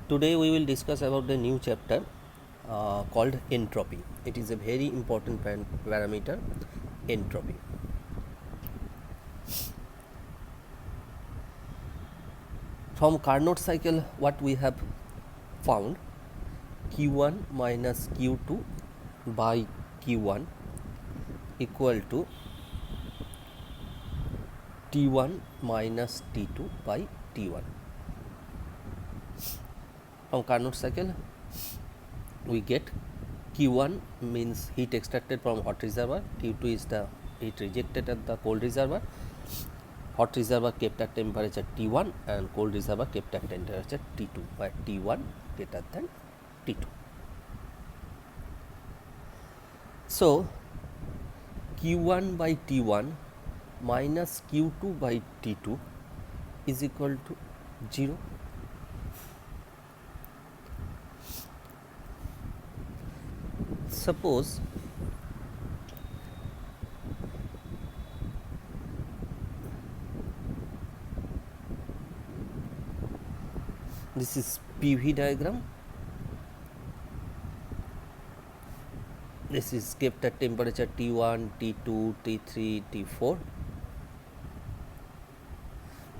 Today we will discuss about the new chapter called entropy. It is a very important parameter, entropy. From Carnot cycle, what we have found, Q1 minus Q2 by Q1 equal to T1 minus T2 by T1. From Carnot cycle, we get Q1 means heat extracted from hot reservoir, Q2 is the heat rejected at the cold reservoir, hot reservoir kept at temperature T1 and cold reservoir kept at temperature T2, where T1 greater than T2. So Q1 by T1 minus Q2 by T2 is equal to 0. Suppose this is PV diagram. This is kept at temperature T1, T2, T3, T4,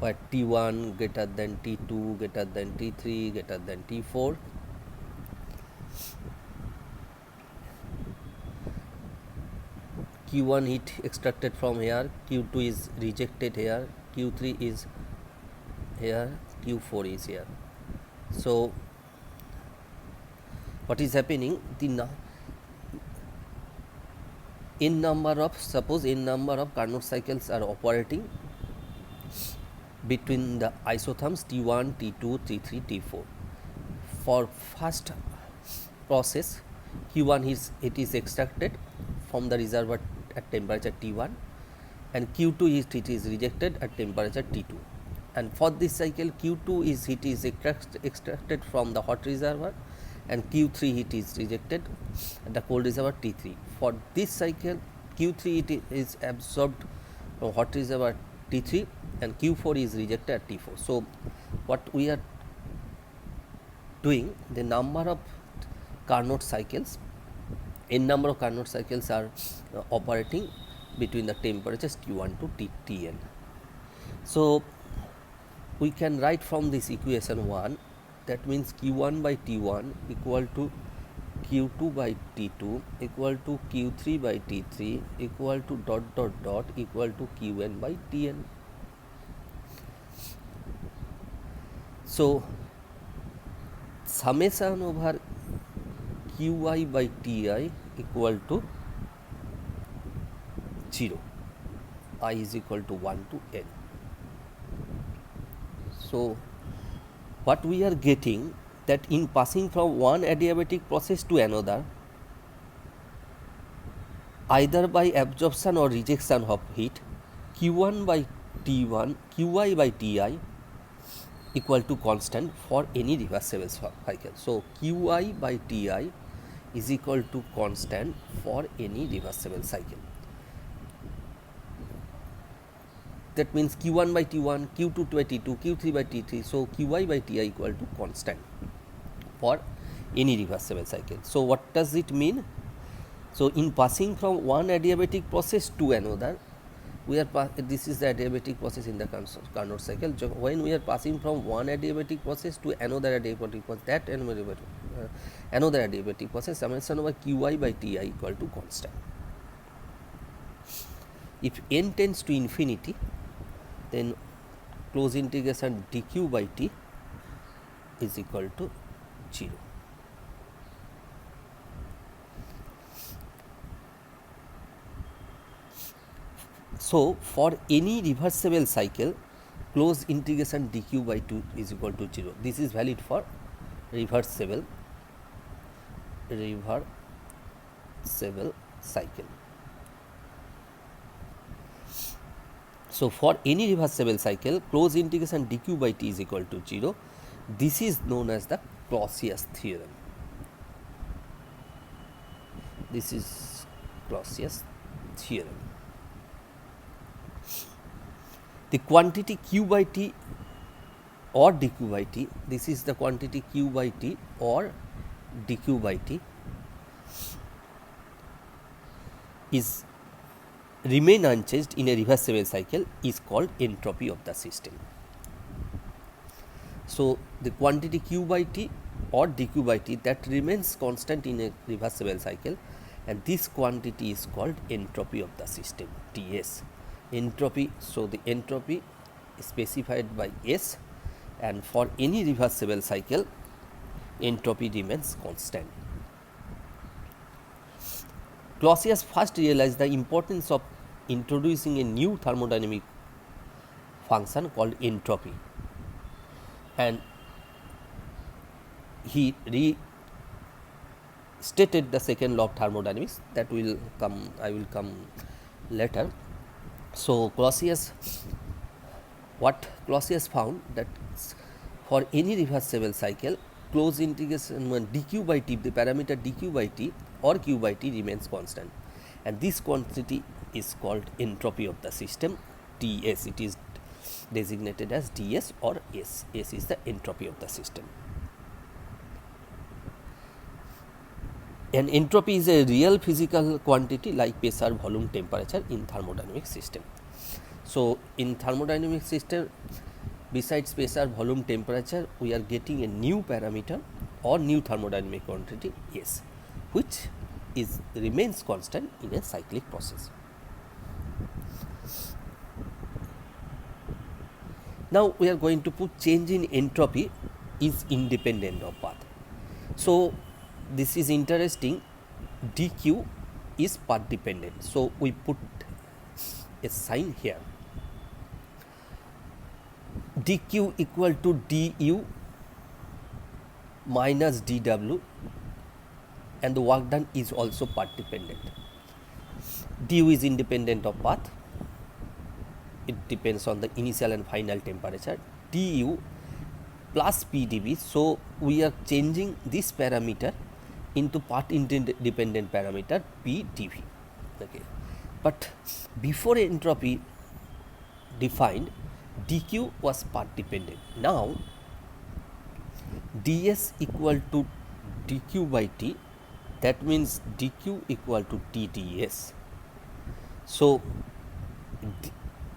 where T1 greater than T2, greater than T3, greater than T4. Q1 heat extracted from here, Q2 is rejected here, Q3 is here, Q4 is here. So what is happening, n number of Carnot cycles are operating between the isotherms T1, T2, T3, T4. For first process, Q1 it is extracted from the reservoir at temperature T1 and Q2 heat is rejected at temperature T2. And for this cycle, Q2 heat is extracted from the hot reservoir and Q3 heat is rejected at the cold reservoir T3. For this cycle, Q3 heat is absorbed from hot reservoir T3 and Q4 is rejected at T4. So what we are doing, the number of Carnot cycles, n number of Carnot cycles are operating between the temperatures T1 to Tn. So we can write from this equation 1, that means Q1 by T1 equal to Q2 by T2 equal to Q3 by T3 equal to ... equal to Qn by Tn. So summation over Qi by Ti equal to 0, I is equal to 1 to n. So what we are getting, that in passing from one adiabatic process to another, either by absorption or rejection of heat, Q1 by T1, Qi by Ti equal to constant for any reversible cycle. So Qi by Ti is equal to constant for any reversible cycle. That means Q1 by T1, Q2 by T2, Q3 by T3. So Qi by Ti equal to constant for any reversible cycle. So what does it mean? So in passing from one adiabatic process to another, this is the adiabatic process in the Carnot cycle. When we are passing from one adiabatic process to another adiabatic process, another adiabatic process, summation over Qi by Ti equal to constant. If n tends to infinity, then close integration dq by t is equal to 0. So for any reversible cycle, close integration dq by 2 is equal to 0. This is valid for reversible cycle. So for any reversible cycle, close integration dq by t is equal to 0. This is known as the Clausius theorem. This is Clausius theorem. The quantity q by t or dq by t, this is the quantity q by t or dq by t, is remain unchanged in a reversible cycle is called entropy of the system. So, the quantity q by t or dq by t that remains constant in a reversible cycle, and this quantity is called entropy of the system, Ts. Entropy, so the entropy is specified by S, and for any reversible cycle entropy remains constant. Clausius first realized the importance of introducing a new thermodynamic function called entropy, and he restated the second law of thermodynamics that will come, I will come later. So, what Clausius found that for any reversible cycle, closed integration when dq by t, the parameter dq by t or q by t remains constant, and this quantity is called entropy of the system, Ts. It is designated as ds or S. S is the entropy of the system. And entropy is a real physical quantity like pressure, volume, temperature in thermodynamic system. So, in thermodynamic system, besides pressure, volume, temperature, we are getting a new parameter or new thermodynamic quantity S, which remains constant in a cyclic process. Now, we are going to put change in entropy is independent of path. So, this is interesting, dq is path dependent. So, we put a sign here, dq equal to du minus dw, and the work done is also path dependent. Du is independent of path, it depends on the initial and final temperature, du plus pdv. So, we are changing this parameter into path independent parameter pdv. Okay. But before entropy defined, dq was path dependent. Now, ds equal to dq by t, that means dq equal to dds. So,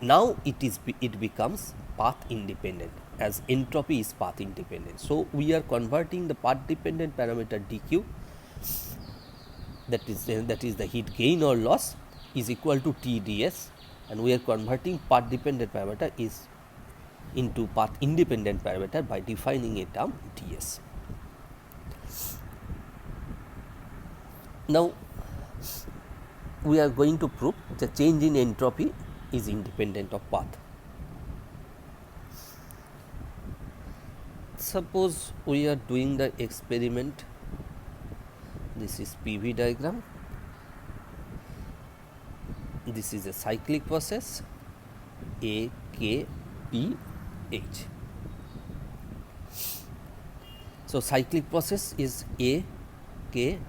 now it becomes path independent, as entropy is path independent. So, we are converting the path dependent parameter dq, that is the heat gain or loss, is equal to Tds, and we are converting path dependent parameter is into path independent parameter by defining a term ds. Now, we are going to prove the change in entropy is independent of path. Suppose we are doing the experiment, this is PV diagram, this is a cyclic process A, K, P, H. So, cyclic process is A, K,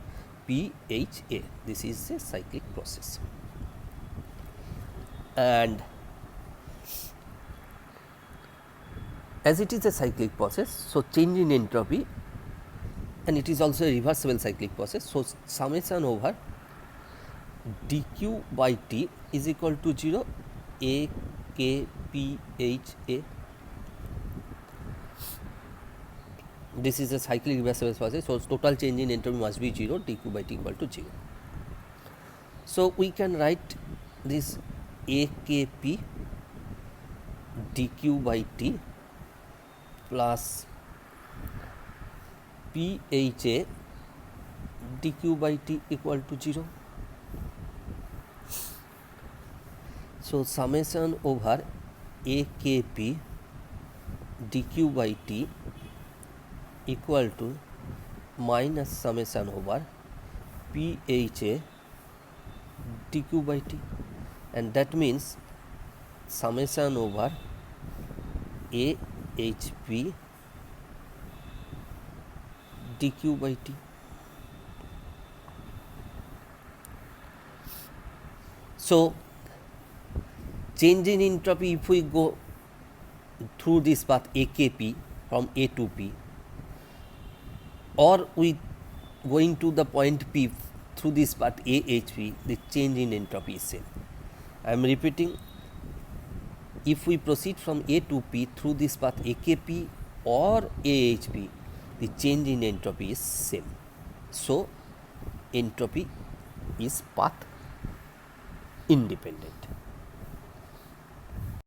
P, H, A. This is a cyclic process, and as it is a cyclic process, so change in entropy, and it is also a reversible cyclic process. So, summation over dq by t is equal to 0 A, K, P, H, A. This is a cyclic reversible process, so total change in entropy must be 0, dq by t equal to 0. So, we can write this AKP dq by t plus PHA dq by t equal to 0. So, summation over AKP dq by t equal to minus summation over PHA dq by t, and that means summation over AHP dq by t. So, change in entropy, if we go through this path AKP from A to P, or we going to the point P through this path AHP, the change in entropy is same. I am repeating, if we proceed from A to P through this path AKP or AHP, the change in entropy is same. So entropy is path independent.